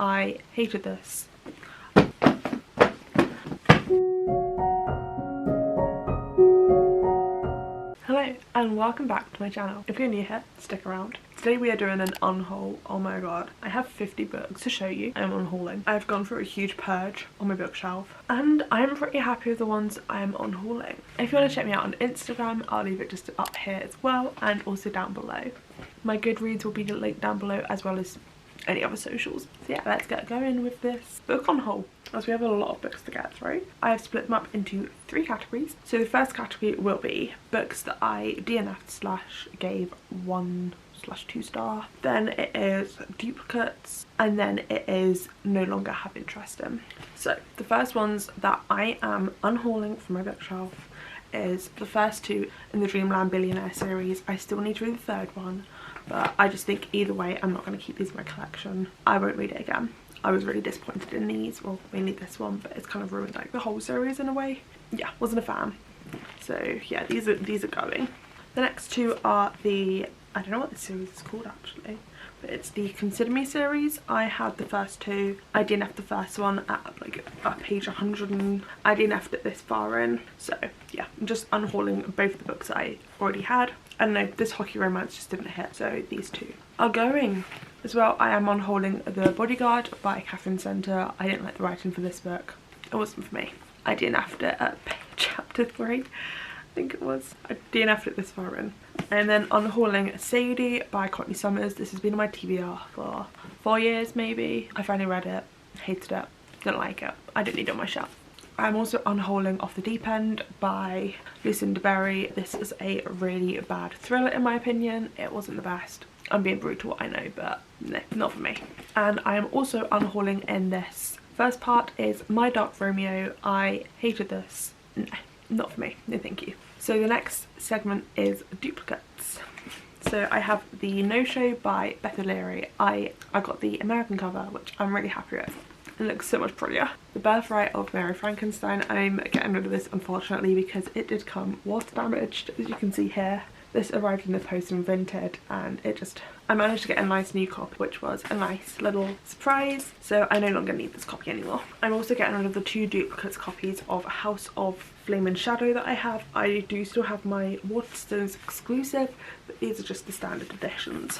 I hated this. Hello and welcome back to my channel. If you're new here, stick around. Today we are doing an unhaul. Oh my god, I have 50 books to show you. I'm unhauling. I've gone through a huge purge on my bookshelf and I'm pretty happy with the ones I am unhauling. If you want to check me out on Instagram, I'll leave it just up here as well and also down below. My Goodreads will be linked down below as well as any other socials. So yeah, let's get going with this book on haul, as we have a lot of books to get through. I have split them up into 3 categories. So the first category will be books that I DNF'd / gave 1/2 star. Then it is duplicates, and then it is no longer have interest in. So the first ones that I am unhauling from my bookshelf is the first 2 in the Dreamland Billionaire series. I still need to read the third one, but I just think either way I'm not going to keep these in my collection. I won't read it again. I was really disappointed in these, well mainly this one, but it's kind of ruined like the whole series in a way. Yeah, wasn't a fan. So yeah, these are going. The next 2 are the, I don't know what this series is called actually, but it's the Consider Me series. I had the first 2. I DNF'd the first one at like page 100 and I DNF'd it this far in. So yeah, I'm just unhauling both the books that I already had. I don't know, this hockey romance just didn't hit, so these 2 are going. As well, I am unhauling The Bodyguard by Catherine Center. I didn't like the writing for this book. It wasn't for me. I DNF'd it at chapter 3. I think it was. I DNF'd it this far in. And then unhauling Sadie by Courtney Summers. This has been on my TBR for 4 years maybe. I finally read it, hated it, didn't like it. I didn't need it on my shelf. I'm also unhauling Off the Deep End by Lucinda Berry. This is a really bad thriller in my opinion. It wasn't the best. I'm being brutal, I know, but no, not for me. And I am also unhauling in this. First part is My Dark Romeo. I hated this. No, not for me. No thank you. So the next segment is duplicates. So I have the No Show by Beth O'Leary. I got the American cover, which I'm really happy with. It looks so much prettier. The Birthright of Mary Frankenstein. I'm getting rid of this unfortunately because it did come water damaged, as you can see here. This arrived in the post and vinted, and I managed to get a nice new copy, which was a nice little surprise, so I no longer need this copy anymore. I'm also getting rid of the 2 duplicates copies of House of Flame and Shadow that I have. I do still have my Waterstones exclusive, but these are just the standard editions.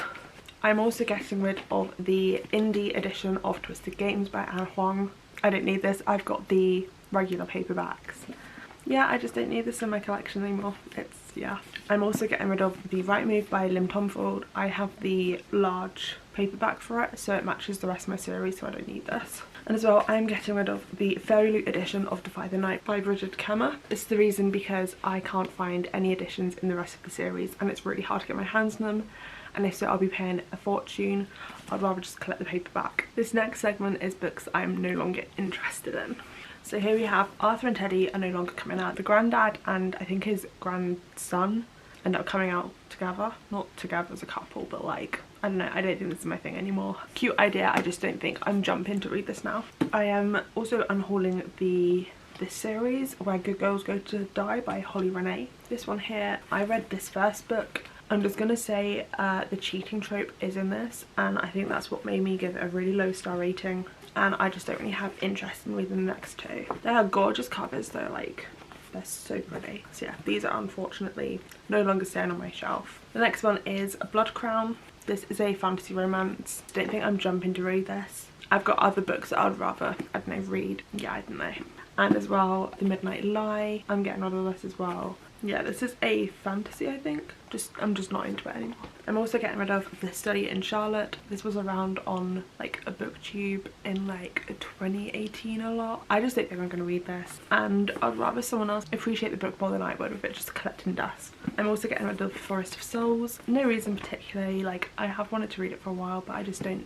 I'm also getting rid of the indie edition of Twisted Games by Anne Huang. I don't need this. I've got the regular paperbacks. Yeah, I just don't need this in my collection anymore. Yeah. I'm also getting rid of the Right Move by Lim Tomfold. I have the large paperback for it, so it matches the rest of my series, so I don't need this. And as well, I'm getting rid of the Fairy Loot edition of Defy the Night by Bridget Kemmer. This is the reason because I can't find any editions in the rest of the series and it's really hard to get my hands on them. And if so, I'll be paying a fortune. I'd rather just collect the paperback. This next segment is books I'm no longer interested in. So here we have Arthur and Teddy are no longer coming out. The granddad and I think his grandson end up coming out together. Not together as a couple, but like, I don't know, I don't think this is my thing anymore. Cute idea, I just don't think I'm jumping to read this now. I am also unhauling this series, Where Good Girls Go to Die by Holly Renee. This one here, I read this first book. I'm just gonna say the cheating trope is in this, and I think that's what made me give it a really low star rating. And I just don't really have interest in reading the next 2. They are gorgeous covers though, like they're so pretty. So yeah, these are unfortunately no longer staying on my shelf. The next one is Blood Crown. This is a fantasy romance. Don't think I'm jumping to read this. I've got other books that I'd rather, I don't know, read. Yeah, I don't know. And as well, The Midnight Lie. I'm getting rid of this as well. Yeah, this is a fantasy, I think. I'm just not into it anymore. I'm also getting rid of The Study in Charlotte. This was around on like a booktube in like 2018 a lot. I just don't think I'm going to read this, and I'd rather someone else appreciate the book more than I would with it just collecting dust. I'm also getting rid of Forest of Souls. No reason particularly, like I have wanted to read it for a while, but I just don't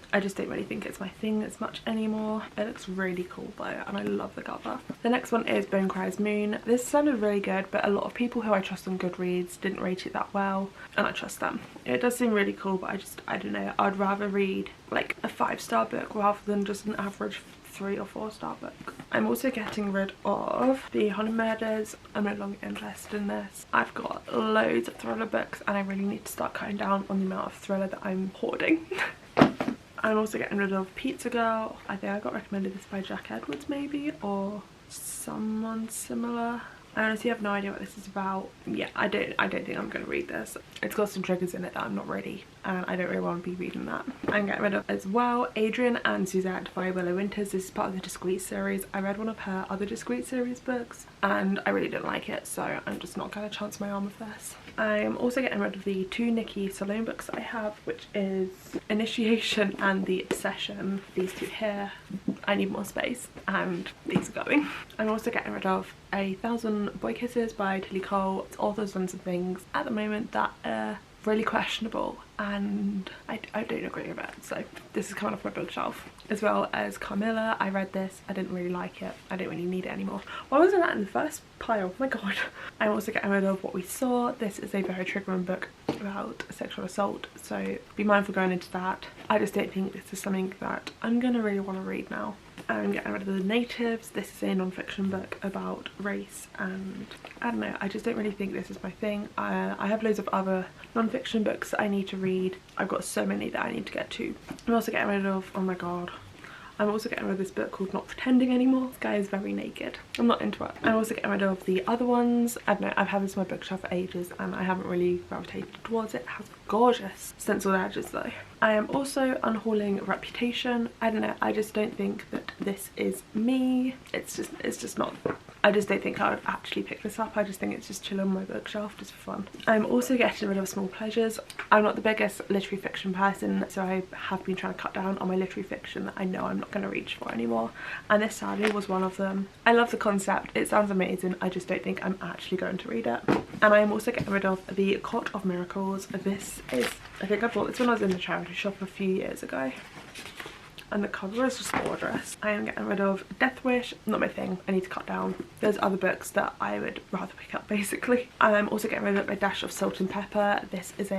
really think it's my thing as much anymore. It looks really cool though, and I love the cover. The next one is Bone Cries Moon. This sounded really good, but a lot of people who I trust on Goodreads didn't rate it that well, and I trust them. It does seem really cool, but I don't know, I'd rather read like a 5-star book rather than just an average 3 or 4 star book. I'm also getting rid of The Honey Murders. I'm no longer interested in this. I've got loads of thriller books and I really need to start cutting down on the amount of thriller that I'm hoarding. I'm also getting rid of Pizza Girl. I think I got recommended this by Jack Edwards maybe, or someone similar. I honestly have no idea what this is about. Yeah, I don't think I'm going to read this. It's got some triggers in it that I'm not ready, and I don't really want to be reading that. I'm getting rid of as well Adrian and Suzette by Willow Winters. This is part of the Discreet series. I read one of her other Discreet series books and I really didn't like it, so I'm just not going to chance my arm with this. I'm also getting rid of the 2 Nikki Salone books that I have, which is Initiation and The Obsession. These 2 here, I need more space, and these are going. I'm also getting rid of 1,000 Boy Kisses by Tilly Cole. Its author's done some things at the moment that are really questionable, and I don't agree with it, so this is coming off my bookshelf. As well as Carmilla, I read this, I didn't really like it, I don't really need it anymore. Why wasn't that in the first pile? Oh my god. I'm also getting rid of What We Saw. This is a very triggering book about sexual assault, so be mindful going into that. I just don't think this is something that I'm gonna really want to read now. I'm getting rid of The Natives. This is a non-fiction book about race, and I don't know, I just don't really think this is my thing. I have loads of other non-fiction books that I need to read. I've got so many that I need to get to. I'm also getting rid of, oh my god, I'm also getting rid of this book called Not Pretending Anymore. This guy is very naked. I'm not into it. I'm also getting rid of the other ones. I don't know, I've had this on my bookshelf for ages and I haven't really gravitated towards it. It has gorgeous stenciled edges though. I am also unhauling Reputation. I don't know, I just don't think that this is me. It's just not. I just don't think I would actually pick this up. I just think it's just chill on my bookshelf just for fun. I'm also getting rid of Small Pleasures. I'm not the biggest literary fiction person, so I have been trying to cut down on my literary fiction that I know I'm not going to reach for anymore, and this sadly was one of them. I love the concept, it sounds amazing, I just don't think I'm actually going to read it. And I am also getting rid of The Cot of Miracles. This is, I think I bought this when I was in the charity shop a few years ago, and the cover is just gorgeous. I am getting rid of Death Wish, not my thing, I need to cut down. There's other books that I would rather pick up basically. I'm also getting rid of A Dash of Salt and Pepper. This is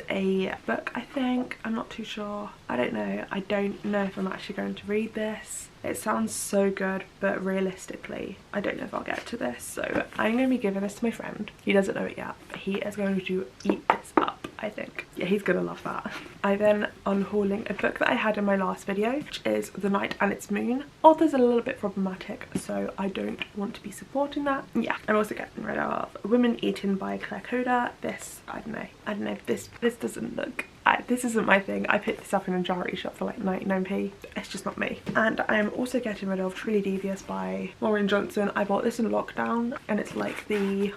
a book, I think. I'm not too sure. I don't know. I don't know if I'm actually going to read this. It sounds so good, but realistically, I don't know if I'll get to this. So I'm going to be giving this to my friend. He doesn't know it yet, but he is going to eat this up, I think. Yeah, he's going to love that. I then unhauling a book that I had in my last video, which is The Night and Its Moon. Author's a little bit problematic, so I don't want to be supporting that. Yeah, I'm also getting rid of Women Eaten by Claire Coda. This, I don't know, this doesn't look, this isn't my thing. I picked this up in a charity shop for like 99p. It's just not me. And I am also getting rid of Truly Devious by Maureen Johnson. I bought this in lockdown and it's like the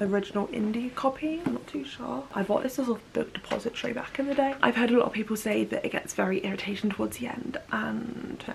original indie copy. I'm not too sure. I bought this as a book depository back in the day. I've heard a lot of people say that it gets very irritating towards the end, and no.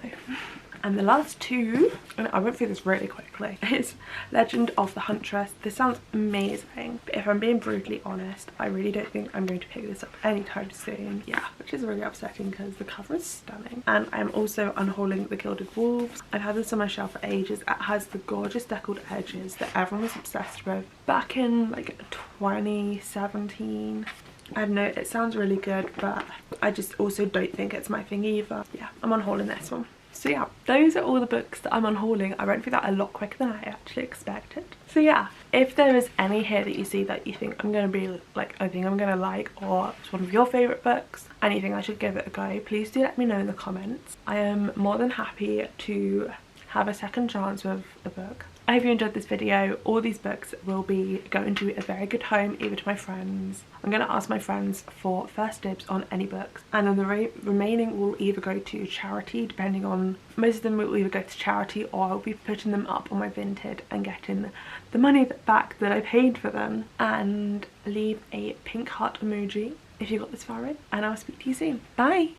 And the last 2, and I went through this really quickly, is Legend of the Huntress. This sounds amazing, but if I'm being brutally honest, I really don't think I'm going to pick this up anytime soon. Yeah, which is really upsetting because the cover is stunning. And I'm also unhauling The Gilded Wolves. I've had this on my shelf for ages. It has the gorgeous deckled edges that everyone was obsessed with back in like 2017. I don't know, it sounds really good, but I just also don't think it's my thing either. Yeah, I'm unhauling this one. So yeah, those are all the books that I'm unhauling. I went through that a lot quicker than I actually expected. So yeah, if there is any here that you see that you think I'm going to be like, I think I'm going to like, or it's one of your favourite books and you think I should give it a go, please do let me know in the comments. I am more than happy to have a second chance with a book. I hope you enjoyed this video. All these books will be going to a very good home, either to my friends. I'm going to ask my friends for first dibs on any books, and then the remaining will either go to charity, depending on, most of them will either go to charity, or I'll be putting them up on my Vinted and getting the money back that I paid for them. And leave a pink heart emoji if you got this far in, and I'll speak to you soon. Bye!